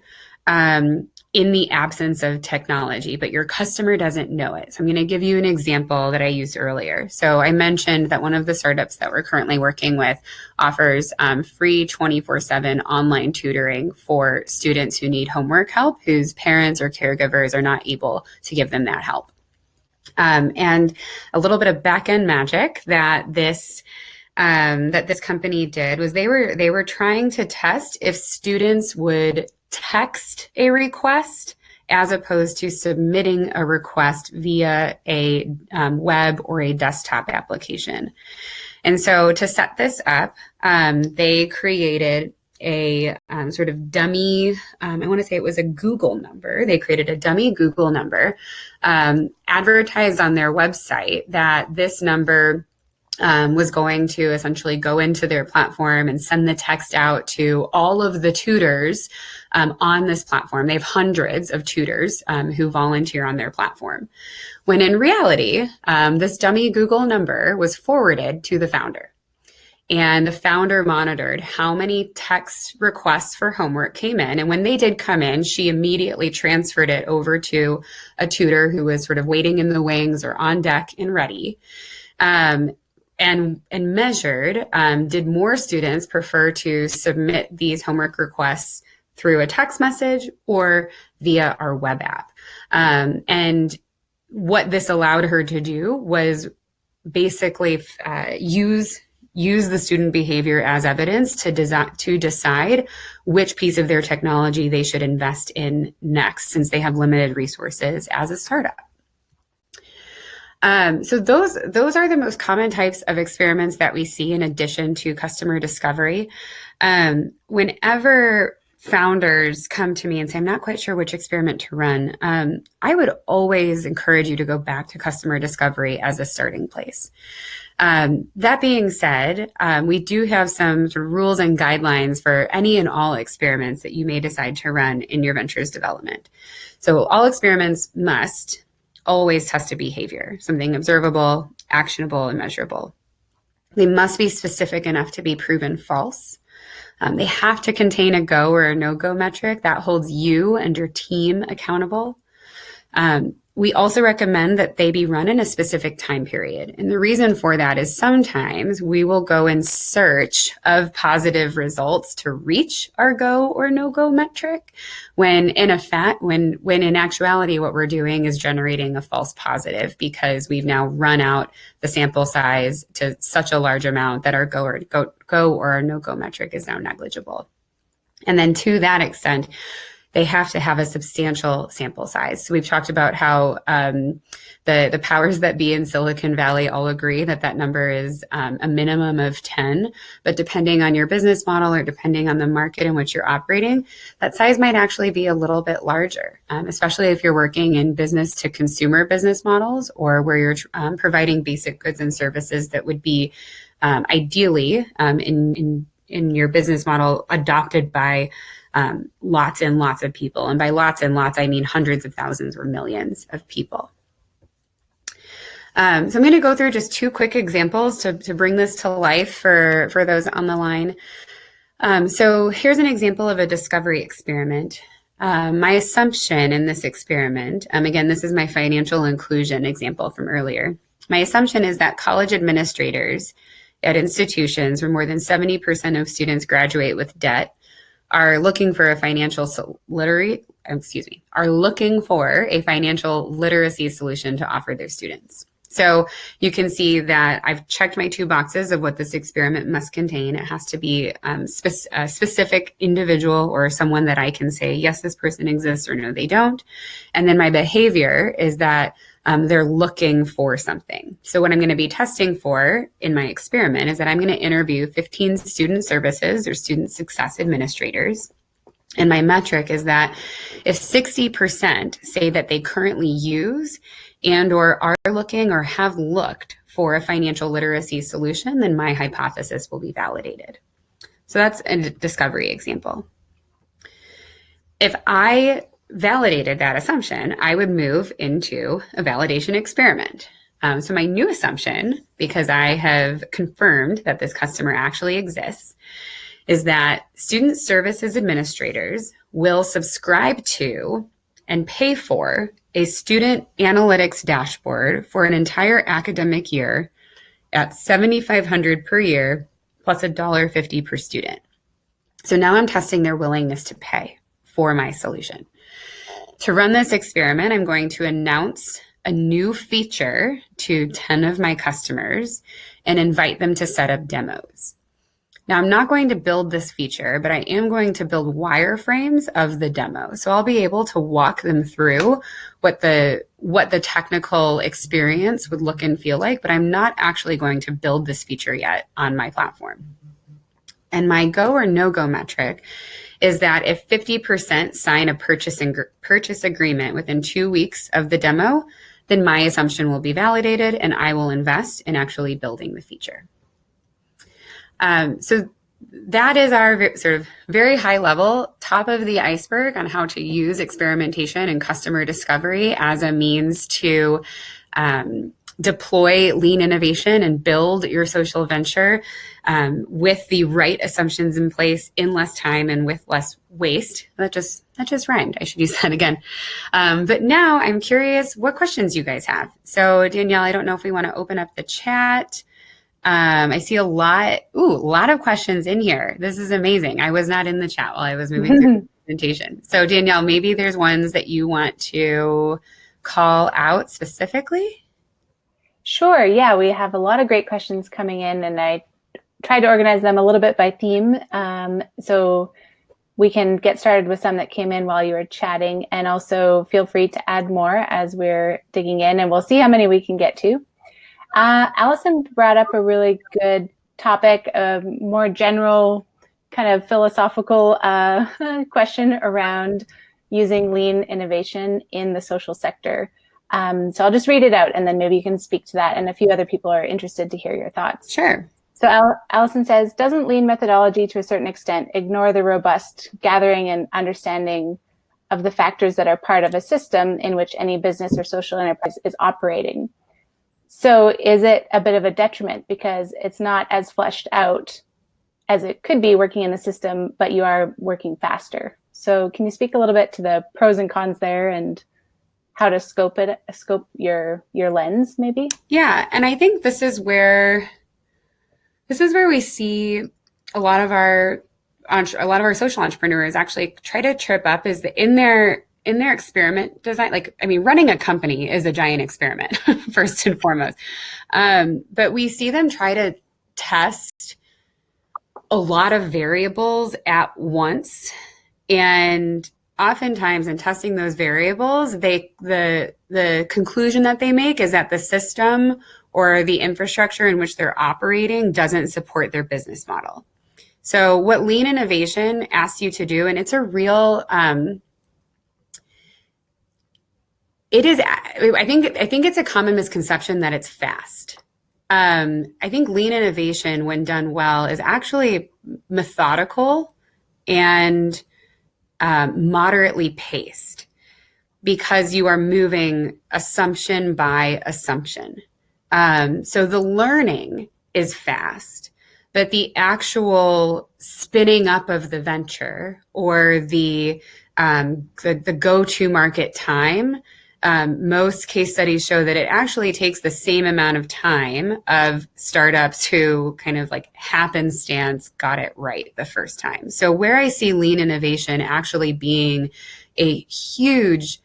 in the absence of technology, but your customer doesn't know it. So I'm going to give you an example that I used earlier. So I mentioned that one of the startups that we're currently working with offers free 24/7 online tutoring for students who need homework help, whose parents or caregivers are not able to give them that help. And a little bit of back-end magic that this company did was they were trying to test if students would text a request as opposed to submitting a request via a web or a desktop application. And so to set this up, they created a sort of dummy, I want to say it was a Google number. They created a dummy Google number, advertised on their website that this number was going to essentially go into their platform and send the text out to all of the tutors on this platform. They have hundreds of tutors who volunteer on their platform. When in reality, this dummy Google number was forwarded to the founder. And the founder monitored how many text requests for homework came in. And when they did come in, she immediately transferred it over to a tutor who was sort of waiting in the wings or on deck and ready. And measured, did more students prefer to submit these homework requests through a text message or via our web app? And what this allowed her to do was basically use the student behavior as evidence to decide which piece of their technology they should invest in next, since they have limited resources as a startup. So those are the most common types of experiments that we see in addition to customer discovery. Whenever founders come to me and say, I'm not quite sure which experiment to run, I would always encourage you to go back to customer discovery as a starting place. That being said, we do have some sort of rules and guidelines for any and all experiments that you may decide to run in your ventures development. So all experiments must always test a behavior, something observable, actionable, and measurable. They must be specific enough to be proven false. They have to contain a go or a no-go metric that holds you and your team accountable. We also recommend that they be run in a specific time period. And the reason for that is sometimes we will go in search of positive results to reach our go or no-go metric, when in actuality, what we're doing is generating a false positive, because we've now run out the sample size to such a large amount that our go or our no-go metric is now negligible. And then to that extent, they have to have a substantial sample size. So we've talked about how the powers that be in Silicon Valley all agree that number is a minimum of 10, but depending on your business model or depending on the market in which you're operating, that size might actually be a little bit larger, especially if you're working in business to consumer business models, or where you're providing basic goods and services that would be ideally in your business model adopted by lots and lots of people. And by lots and lots, I mean hundreds of thousands or millions of people. So I'm going to go through just two quick examples to bring this to life for those on the line. So here's an example of a discovery experiment. My assumption in this experiment, again, this is my financial inclusion example from earlier. My assumption is that college administrators at institutions where more than 70% of students graduate with debt are looking for a financial literacy solution to offer their students. So you can see that I've checked my two boxes of what this experiment must contain. It has to be a specific individual or someone that I can say, yes, this person exists, or no, they don't. And then my behavior is that they're looking for something. So what I'm going to be testing for in my experiment is that I'm going to interview 15 student services or student success administrators. And my metric is that if 60% say that they currently use and or are looking or have looked for a financial literacy solution, then my hypothesis will be validated. So that's a discovery example. If I validated that assumption, I would move into a validation experiment. So my new assumption, because I have confirmed that this customer actually exists, is that student services administrators will subscribe to and pay for a student analytics dashboard for an entire academic year at $7,500 per year plus $1.50 per student. So now I'm testing their willingness to pay for my solution. To run this experiment, I'm going to announce a new feature to 10 of my customers and invite them to set up demos. Now, I'm not going to build this feature, but I am going to build wireframes of the demo. So I'll be able to walk them through what the technical experience would look and feel like, but I'm not actually going to build this feature yet on my platform. And my go or no-go metric is that if 50% sign a purchase agreement within 2 weeks of the demo, then my assumption will be validated and I will invest in actually building the feature. So that is our sort of very high level, top of the iceberg on how to use experimentation and customer discovery as a means to deploy lean innovation and build your social venture with the right assumptions in place in less time and with less waste. That just rhymed. I should use that again. But now I'm curious what questions you guys have. So Danielle, I don't know if we want to open up the chat. I see a lot of questions in here. This is amazing. I was not in the chat while I was moving through the presentation. So Danielle, maybe there's ones that you want to call out specifically? Sure. Yeah, we have a lot of great questions coming in, and I tried to organize them a little bit by theme. So we can get started with some that came in while you were chatting, and also feel free to add more as we're digging in, and we'll see how many we can get to. Allison brought up a really good topic, a more general kind of philosophical question around using lean innovation in the social sector. So I'll just read it out, and then maybe you can speak to that, and a few other people are interested to hear your thoughts. Sure. So Allison says, doesn't lean methodology to a certain extent ignore the robust gathering and understanding of the factors that are part of a system in which any business or social enterprise is operating? So is it a bit of a detriment because it's not as fleshed out as it could be working in the system, but you are working faster? So can you speak a little bit to the pros and cons there and how to scope your lens, maybe? Yeah, and I think this is where we see a lot of our social entrepreneurs actually try to trip up, is that in their experiment design, running a company is a giant experiment first and foremost. But we see them try to test a lot of variables at once, and oftentimes in testing those variables, the conclusion that they make is that the system or the infrastructure in which they're operating doesn't support their business model. So what lean innovation asks you to do, and it's a real, I think it's a common misconception that it's fast. I think lean innovation, when done well, is actually methodical and moderately paced, because you are moving assumption by assumption. So the learning is fast, but the actual spinning up of the venture or the go-to market time, most case studies show that it actually takes the same amount of time of startups who kind of like happenstance got it right the first time. So where I see lean innovation actually being a huge,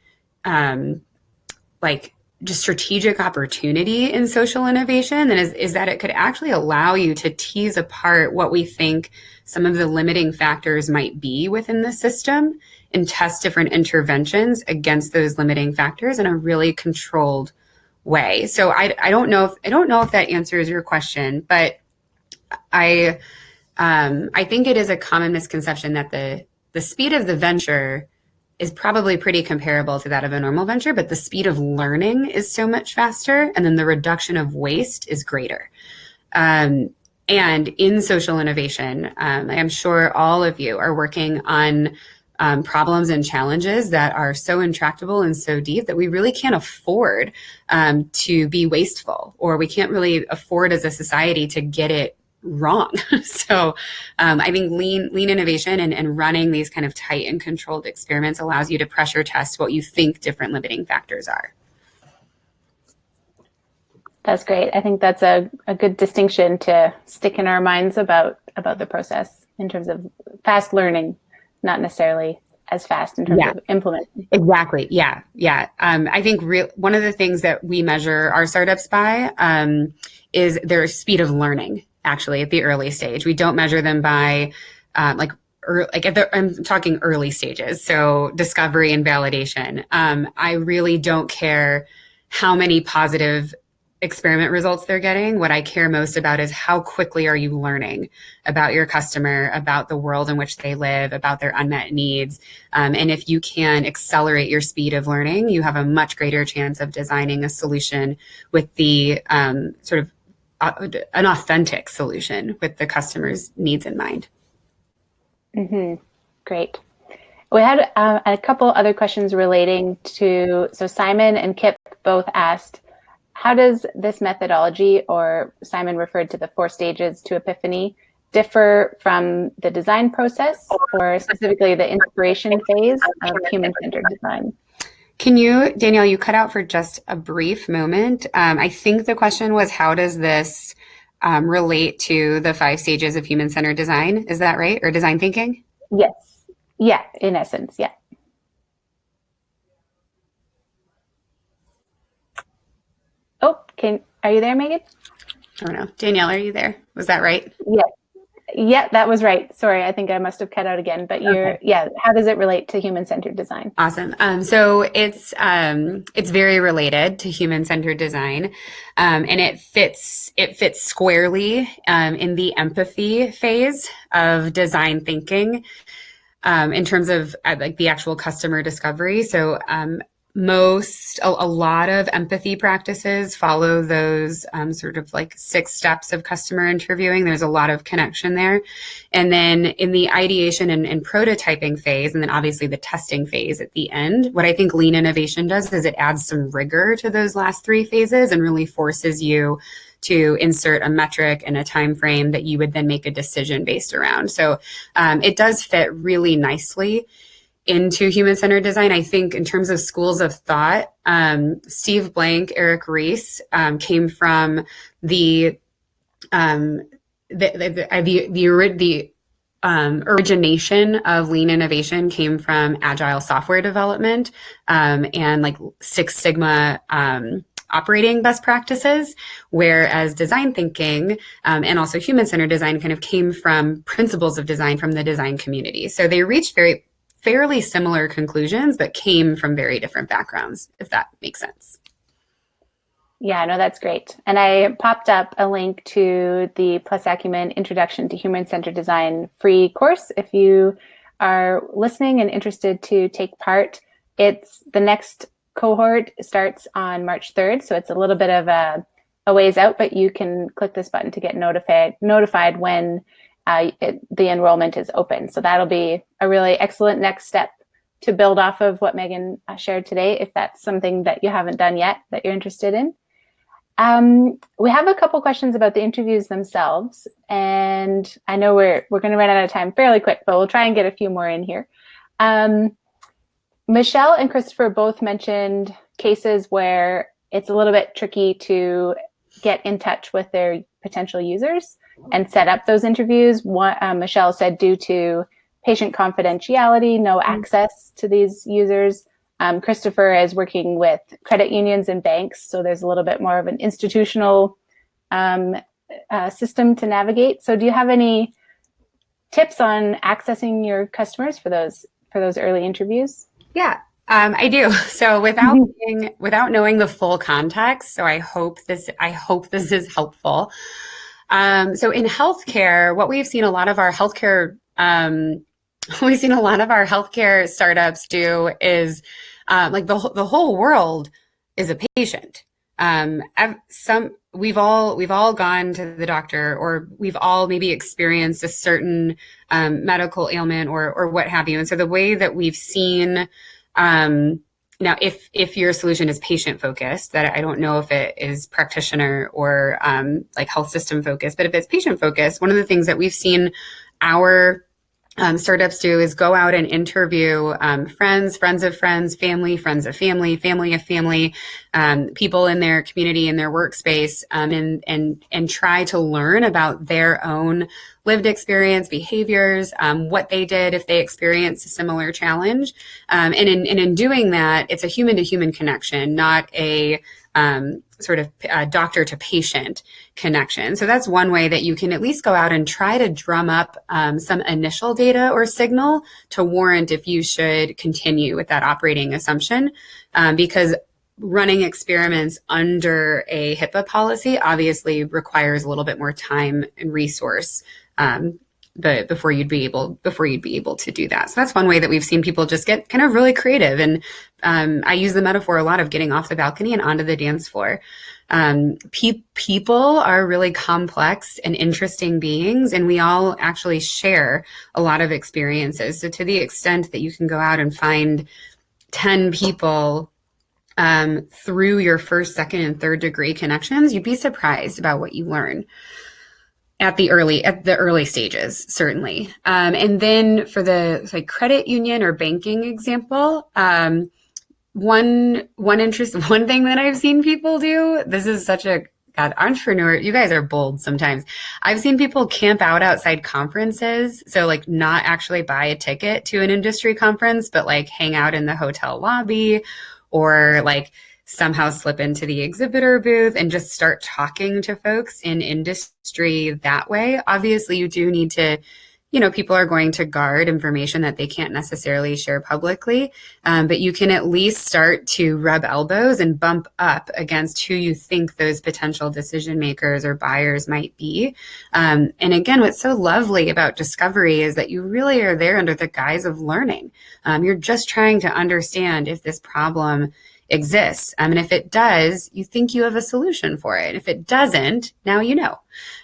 just strategic opportunity in social innovation, and is that it could actually allow you to tease apart what we think some of the limiting factors might be within the system and test different interventions against those limiting factors in a really controlled way. So I don't know if that answers your question, but I think it is a common misconception that the speed of the venture is probably pretty comparable to that of a normal venture, but the speed of learning is so much faster, and then the reduction of waste is greater. And in social innovation, I am sure all of you are working on problems and challenges that are so intractable and so deep that we really can't afford to be wasteful, or we can't really afford as a society to get it wrong. So I think lean innovation and running these kind of tight and controlled experiments allows you to pressure test what you think different limiting factors are. That's great. I think that's a good distinction to stick in our minds about the process in terms of fast learning, not necessarily as fast in terms of implementing. Exactly. Yeah. I think one of the things that we measure our startups by is their speed of learning. Actually, at the early stage, we don't measure them by I'm talking early stages, so discovery and validation. I really don't care how many positive experiment results they're getting. What I care most about is how quickly are you learning about your customer, about the world in which they live, about their unmet needs. And if you can accelerate your speed of learning, you have a much greater chance of designing a solution with the an authentic solution with the customer's needs in mind. Mm-hmm. Great. We had a couple other questions relating to, so Simon and Kip both asked, how does this methodology, or Simon referred to the 4 stages to epiphany, differ from the design process, or specifically the inspiration phase of human-centered design? Can you, Danielle, you cut out for just a brief moment. I think the question was, how does this relate to the 5 stages of human-centered design? Is that right? Or design thinking? Yes. Yeah, in essence, yeah. Oh, are you there, Megan? I don't know. Danielle, are you there? Was that right? Yeah. Yeah, that was right. Sorry, I think I must have cut out again, but Okay. yeah, how does it relate to human-centered design? Awesome. So it's very related to human-centered design, and it fits squarely in the empathy phase of design thinking, in terms of like the actual customer discovery. So a lot of empathy practices follow those sort of like 6 steps of customer interviewing. There's a lot of connection there. And then in the ideation and prototyping phase, and then obviously the testing phase at the end, what I think lean innovation does is it adds some rigor to those last 3 phases and really forces you to insert a metric and a time frame that you would then make a decision based around. So it does fit really nicely into human-centered design. I think in terms of schools of thought, Steve Blank, Eric Ries came from the origination of lean innovation came from agile software development and like 6 Sigma operating best practices, whereas design thinking and also human-centered design kind of came from principles of design from the design community. So they reached fairly similar conclusions, but came from very different backgrounds, if that makes sense. Yeah, no, that's great. And I popped up a link to the Plus Acumen Introduction to Human-Centered Design free course. If you are listening and interested to take part, it's the next cohort starts on March 3rd. So it's a little bit of a ways out, but you can click this button to get notified when the enrollment is open. So that'll be a really excellent next step to build off of what Megan shared today, if that's something that you haven't done yet that you're interested in. We have a couple questions about the interviews themselves, and I know we're going to run out of time fairly quick, but we'll try and get a few more in here. Michelle and Christopher both mentioned cases where it's a little bit tricky to get in touch with their potential users and set up those interviews. Michelle said due to patient confidentiality, no access to these users. Christopher is working with credit unions and banks, so there's a little bit more of an institutional system to navigate. So do you have any tips on accessing your customers for those early interviews? Yeah, I do. So without knowing the full context, so I hope this is helpful. So in healthcare, what we've seen a lot of our healthcare startups do is like the whole world is a patient. We've all gone to the doctor, or we've all maybe experienced a certain medical ailment or what have you. And so the way that we've seen now, if your solution is patient focused, that I don't know if it is practitioner or like health system focused, but if it's patient focused, one of the things that we've seen our startups do is go out and interview friends of friends, friends of family, family of family, people in their community, in their workspace, and try to learn about their own lived experience, behaviors, what they did if they experienced a similar challenge. And in doing that, it's a human to human connection, not a sort of doctor to patient connection. So that's one way that you can at least go out and try to drum up some initial data or signal to warrant if you should continue with that operating assumption, because running experiments under a HIPAA policy obviously requires a little bit more time and resource but before you'd be able to do that. So that's one way that we've seen people just get kind of really creative. And I use the metaphor a lot of getting off the balcony and onto the dance floor. People are really complex and interesting beings, and we all actually share a lot of experiences. So to the extent that you can go out and find 10 people through your first, second, and third degree connections, you'd be surprised about what you learn at the early stages, certainly. And then for the like credit union or banking example, one thing that I've seen people do, this is such a God, entrepreneur, you guys are bold sometimes. I've seen people camp out outside conferences. So like not actually buy a ticket to an industry conference, but like hang out in the hotel lobby or like somehow slip into the exhibitor booth and just start talking to folks in industry that way. Obviously, you do need to, people are going to guard information that they can't necessarily share publicly, but you can at least start to rub elbows and bump up against who you think those potential decision makers or buyers might be. And again, what's so lovely about discovery is that you really are there under the guise of learning. You're just trying to understand if this problem exists. And if it does, you think you have a solution for it. If it doesn't, now you know.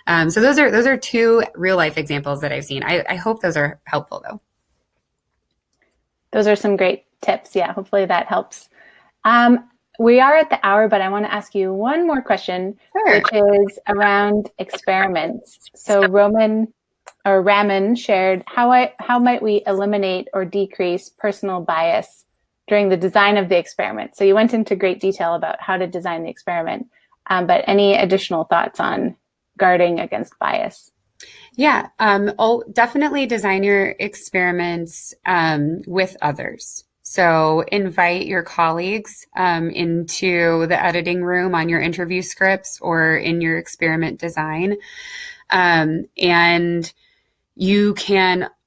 So those are two real life examples that I've seen. I hope those are helpful though. Those are some great tips. Yeah, hopefully that helps. We are at the hour, but I want to ask you one more question, Sure. Which is around experiments. So Raman shared how might we eliminate or decrease personal bias during the design of the experiment. So you went into great detail about how to design the experiment, but any additional thoughts on guarding against bias? Yeah, definitely design your experiments with others. So invite your colleagues into the editing room on your interview scripts or in your experiment design. And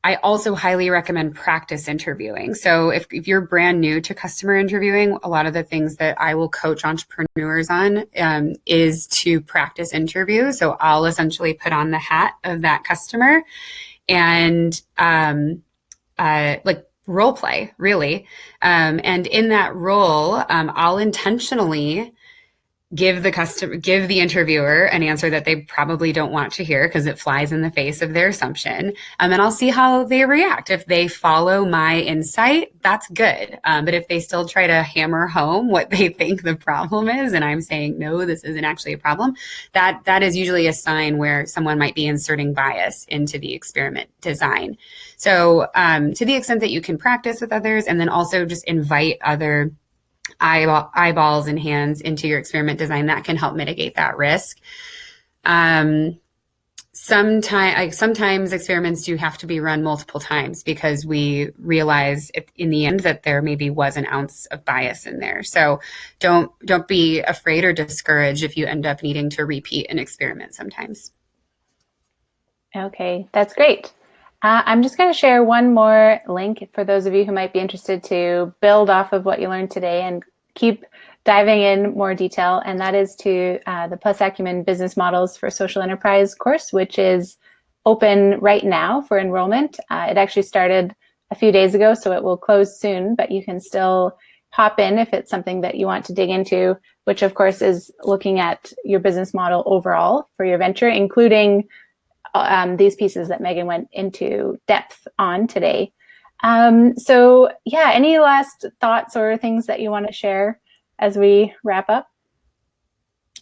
I also highly recommend practice interviewing. So if you're brand new to customer interviewing, a lot of the things that I will coach entrepreneurs on is to practice interview. So I'll essentially put on the hat of that customer and like role play, really. And in that role, I'll intentionally give the interviewer an answer that they probably don't want to hear because it flies in the face of their assumption. And I'll see how they react. If they follow my insight, that's good. But if they still try to hammer home what they think the problem is, and I'm saying, no, this isn't actually a problem, that is usually a sign where someone might be inserting bias into the experiment design. So to the extent that you can practice with others and then also just invite other eyeballs and hands into your experiment design, that can help mitigate that risk. Sometimes experiments do have to be run multiple times because we realize in the end that there maybe was an ounce of bias in there. So don't be afraid or discouraged if you end up needing to repeat an experiment sometimes. Okay, that's great. I'm just going to share one more link for those of you who might be interested to build off of what you learned today and keep diving in more detail. And that is to the Plus Acumen Business Models for Social Enterprise course, which is open right now for enrollment. It actually started a few days ago, so it will close soon, but you can still hop in if it's something that you want to dig into, which of course is looking at your business model overall for your venture, including these pieces that Megan went into depth on today. So yeah, any last thoughts or things that you want to share as we wrap up?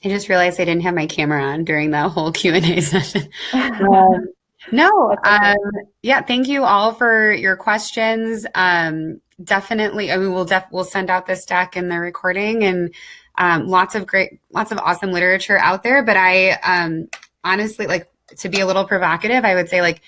I just realized I didn't have my camera on during that whole Q&A session. Yeah, thank you all for your questions. Definitely, I mean, we'll send out this deck and the recording and lots of awesome literature out there. But I honestly, like, to be a little provocative, I would say like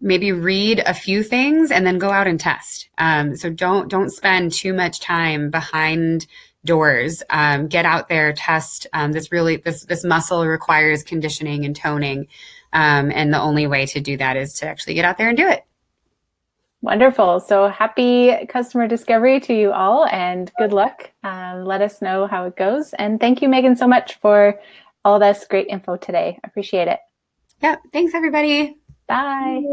maybe read a few things and then go out and test. So don't spend too much time behind doors. Get out there, test. This muscle requires conditioning and toning. And the only way to do that is to actually get out there and do it. Wonderful. So happy customer discovery to you all and good luck. Let us know how it goes. And thank you, Megan, so much for all this great info today. Appreciate it. Yeah. Thanks, everybody. Bye.